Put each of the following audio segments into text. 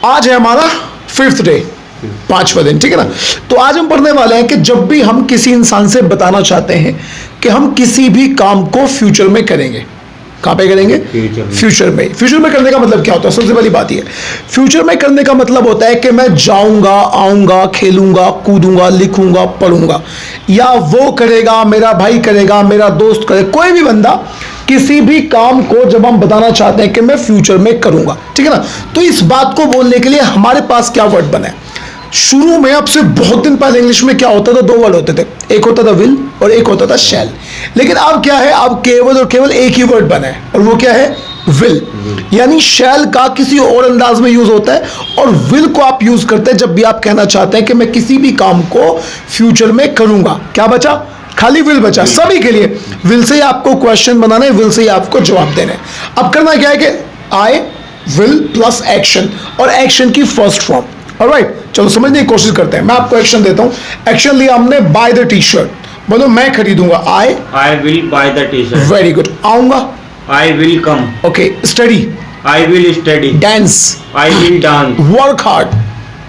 आज है हमारा 5th डे, 5वां दिन, ठीक है ना। तो आज हम पढ़ने वाले हैं कि जब भी हम किसी इंसान से बताना चाहते हैं कि हम किसी भी काम को फ्यूचर में करेंगे, कहाँ पे करेंगे? फ्यूचर में। फ्यूचर में करने का मतलब क्या होता है? सबसे पहली बात ये, फ्यूचर में करने का मतलब होता है कि मैं जाऊंगा, आऊंगा, खेलूंगा, कूदूंगा, लिखूंगा, पढ़ूंगा, या वो करेगा, मेरा भाई करेगा, मेरा दोस्त करेगा, कोई भी बंदा किसी भी काम को जब हम बताना चाहते हैं कि मैं फ्यूचर में करूंगा, ठीक है ना। तो इस बात को बोलने के लिए हमारे पास क्या वर्ड बना है? शुरू में अब से बहुत दिन पहले इंग्लिश में क्या होता था? 2 वर्ड होते थे, एक होता था विल और एक होता था शैल। लेकिन अब क्या है? अब केवल और केवल एक ही वर्ड बना है, और वो क्या है? विल। यानी शैल का किसी और अंदाज में यूज होता है, और विल को आप यूज करते हैं जब भी आप कहना चाहते हैं कि मैं किसी भी काम को फ्यूचर में करूंगा। क्या बचा? खाली विल बचा सभी के लिए। विल से ही आपको क्वेश्चन बनाना है, विल से ही आपको जवाब देना है। अब करना क्या है कि आई विल प्लस एक्शन, और एक्शन की फर्स्ट फॉर्म। ऑलराइट, चलो समझने की कोशिश करते हैं। मैं आपको एक्शन देता हूं। एक्शन लिया हमने, बाय द टी शर्ट। बोलो मैं खरीदूंगा, I will buy the T shirt. Very good. आऊंगा, I will come. Okay. Study, I will study. Dance, I will dance. Work hard,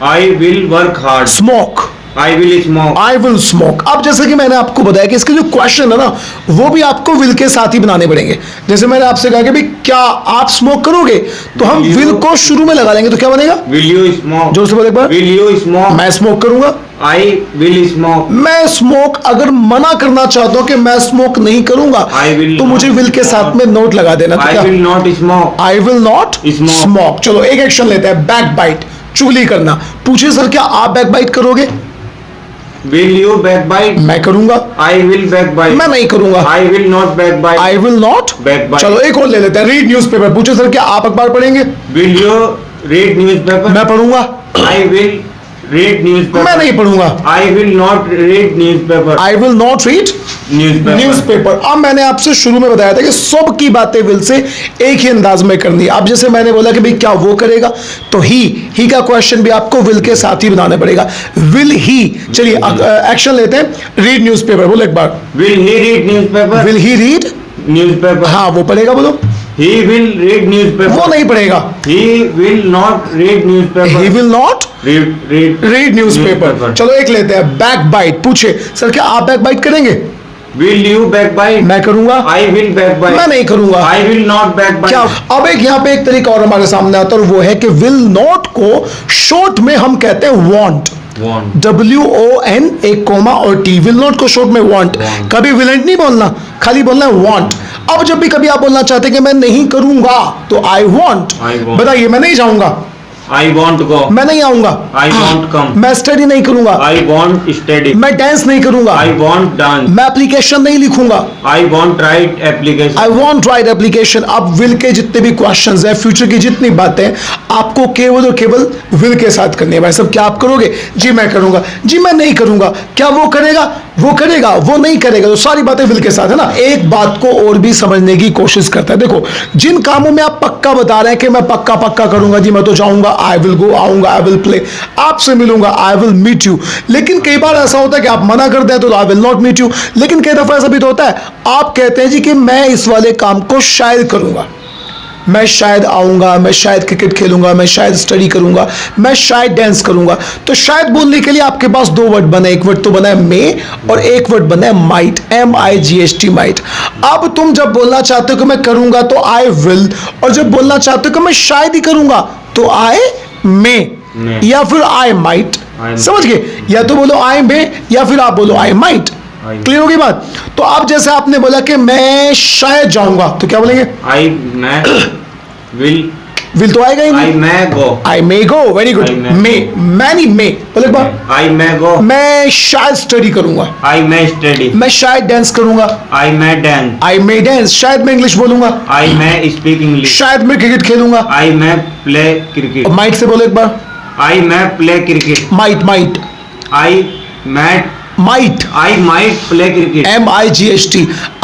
I will work hard. Smoke, I will smoke. I will smoke. अब जैसे कि मैंने आपको बताया कि इसके जो क्वेश्चन है ना, वो भी आपको विल के साथ ही बनाने पड़ेंगे। जैसे मैंने आपसे कहा कि भाई क्या आप स्मोक करोगे, तो हम विल को शुरू में लगा लेंगे, तो क्या बनेगा? Will you smoke. जोर से बोलो एक बार। Will you smoke. मैं स्मोक करूंगा, आई विल स्मोक। मैं स्मोक अगर मना करना चाहता हूं कि मैं स्मोक नहीं करूंगा, तो मुझे विल के साथ में नोट लगा देना। आई will not smoke. I will not smoke. चलो एक एक्शन लेते हैं, बैक बाइट, चुगली करना। पूछिए सर क्या आप बैक बाइट करोगे? Will you back bite? मैं करूंगा। I will back bite. मैं नहीं करूंगा। I will not back bite. I will not back bite. चलो एक और ले लेते हैं, रीड न्यूज़पेपर। पूछिए सर क्या आप अखबार पढ़ेंगे? Will you read newspaper? मैं पढ़ूंगा। I will read newspaper. मैं नहीं पढ़ूंगा। आई will not read newspaper. I will not read newspaper. अब मैंने आपसे शुरू में बताया था कि सब की बातें विल से एक ही अंदाज में करनी है। अब जैसे मैंने बोला कि भाई क्या वो करेगा, तो ही का क्वेश्चन भी आपको विल के साथ ही बनाना पड़ेगा। Will he. चलिए एक्शन लेते हैं, रीड न्यूज़पेपर। बोलो एक बार। Will he read newspaper? Will he read newspaper? हाँ वो पढ़ेगा, बोलो। He will read newspaper. वो नहीं पढ़ेगा। He will not read newspaper. He will not read newspaper. चलो एक लेते हैं, बैक बाइट। पूछे सर क्या आप बैक बाइट करेंगे? Will you backbite? मैं करूंगा। I will backbite. मैं नहीं करूंगा। I will not backbite. क्या? अब एक यहाँ पे एक तरीका और हमारे सामने आता है, और वो है कि will not को शॉर्ट में हम कहते हैं want। WON एक कोमा और T। विल नॉट को शॉर्ट में want। कभी विलेंट नहीं बोलना, खाली बोलना है want। अब जब भी कभी आप बोलना चाहते हैं कि मैं नहीं करूंगा, तो I want। बताइए, मैं नहीं जाऊंगा, I want go। मैं नहीं आऊंगा, I want come। मैं स्टडी नहीं करूंगा, I want study। मैं डांस नहीं करूंगा, I want dance। मैं एप्लीकेशन नहीं लिखूंगा, I want write application। I want write application। अब विल के जितने भी क्वेश्चंस हैं, फ्यूचर की जितनी बातें, आपको केवल और केवल विल के साथ करनी है। भाई सब क्या आप करोगे? जी मैं करूंगा, जी मैं नहीं करूंगा, क्या वो करेगा? वो करेगा, वो नहीं करेगा, तो सारी बातें विल के साथ है ना। एक बात को और भी समझने की कोशिश करता है। देखो, जिन कामों में आप पक्का बता रहे हैं कि मैं पक्का पक्का करूंगा, जी मैं तो जाऊंगा, आई विल गो, आऊंगा, आई विल प्ले, आपसे मिलूंगा, आई विल मीट यू। लेकिन कई बार ऐसा होता है कि आप मना करते हैं, तो I will not meet you. लेकिन कई दफा ऐसा भी तो होता है, आप कहते हैं जी कि मैं इस वाले काम को शायद करूंगा, मैं शायद आऊंगा, मैं शायद क्रिकेट खेलूंगा, मैं शायद स्टडी करूंगा, मैं शायद डांस करूंगा। तो शायद बोलने के लिए आपके पास 2 वर्ड बने, एक वर्ड तो बना है मे, और एक वर्ड बना है माइट, MIGHT, माइट। अब तुम जब बोलना चाहते हो कि मैं करूंगा, तो आई विल, और जब बोलना चाहते हो कि मैं शायद ही करूंगा, तो आई मे, या फिर आई माइट। समझ गए? या तो बोलो आई मे, या फिर आप बोलो आई माइट। क्लियर होगी बात? तो अब जैसे आपने बोला कि मैं शायद जाऊंगा, तो क्या बोलेंगे? मैं विल तो आएगा ही नहीं। आई मे गो। आई मे गो, वेरी गुड। मे, मैं नहीं, मे बोले एक बार। आई मे गो। मैं शायद स्टडी करूंगा, आई मे स्टडी। मैं शायद डांस करूंगा, आई मे डांस। आई मे डांस। शायद मैं इंग्लिश बोलूंगा, आई मे स्पीक इंग्लिश। शायद मैं क्रिकेट खेलूंगा, I may play cricket. Might से बोलो एक बार। I may play cricket. Might, might, I mat might, I might play cricket। MIGHT,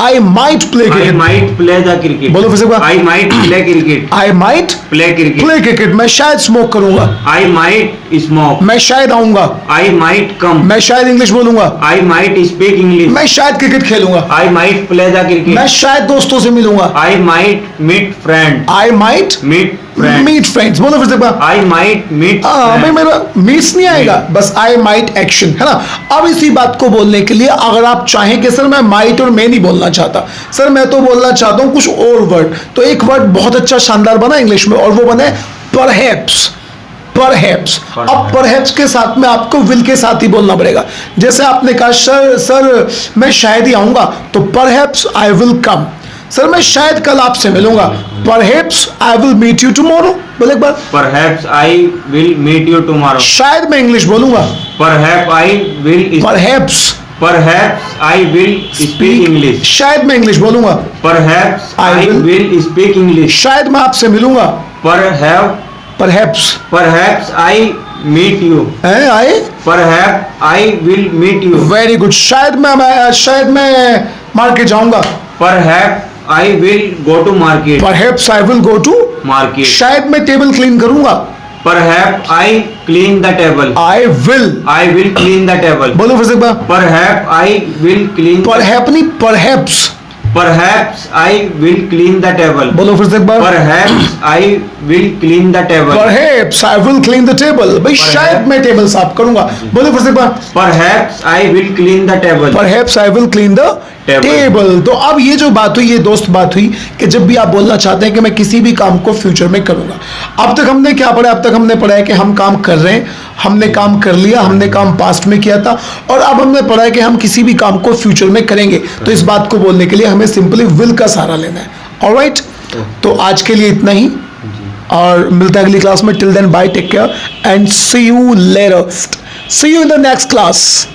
I might play I cricket। might play the cricket। बोलो फिर से एक बार। I might play cricket। I might play cricket। play cricket। मैं शायद smoke करूंगा, I might smoke। मैं शायद आऊंगा, I might come। मैं शायद इंग्लिश बोलूंगा, I might speak English। मैं शायद क्रिकेट खेलूंगा, I might play the cricket। मैं शायद दोस्तों से मिलूंगा, I might meet friend। I might meet friends. Meet friends, बोलो फिर से एक बार। I might meet भाई friends. मेरा मीट्स नहीं आएगा, बस आई माइट एक्शन है ना। अब इसी बात को बोलने के लिए अगर आप चाहें कि सर मैं माइट और मैं नहीं बोलना चाहता, सर मैं तो बोलना चाहता हूं कुछ और वर्ड, तो एक वर्ड बहुत अच्छा शानदार बना इंग्लिश में, और वो बना है परहैप्स। परहैप्स, अब परहैप्स के साथ में आपको विल के साथ ही बोलना पड़ेगा। जैसे आपने कहा सर मैं शायद ही आऊंगा, तो perhaps I will come. Sir मैं शायद कल आपसे मिलूंगा, perhaps I will meet you tomorrow. बोले एक बार। Perhaps I will meet you tomorrow. शायद मैं इंग्लिश बोलूंगा, Perhaps I will. Perhaps. Perhaps I will speak English. शायद मैं इंग्लिश बोलूंगा, Perhaps I I will- will speak English. शायद मैं आपसे मिलूंगा, Perhaps perhaps I meet you. है आए। Perhaps I will meet you. Very good. शायद मैं मार्केट जाऊंगा, Perhaps I will go to market. Perhaps I will go to. Market. शायद मैं टेबल क्लीन करूंगा, Perhaps I clean the table. I will. I will clean the table. बोलो फिर से एक बार। Perhaps I will clean. Perhap नहीं, perhaps. Perhaps I will clean the table. बोलो फिर से एक बार। Perhaps I will clean the table. Perhaps I will clean the table. भाई शायद मैं टेबल साफ करूंगा। बोलो फिर से एक बार। Perhaps I will clean the table. Perhaps I will clean the Table. Table. तो अब ये जो बात हुई, ये दोस्त बात हुई कि जब भी आप बोलना चाहते हैं कि मैं किसी भी काम को फ्यूचर में करूंगा। अब तक हमने क्या पढ़ा? अब तक हमने पढ़ा है कि हम काम कर रहे हैं, हमने काम कर लिया, हमने काम पास्ट में किया था, और अब हमने पढ़ा है कि हम किसी भी काम को फ्यूचर में करेंगे। तो इस बात को बोलने के लिए हमें सिंपली विल का सहारा लेना है। ऑलराइट, तो आज के लिए इतना ही, और मिलता है अगली क्लास में। Till then bye, take care and see you later. See you in the next class.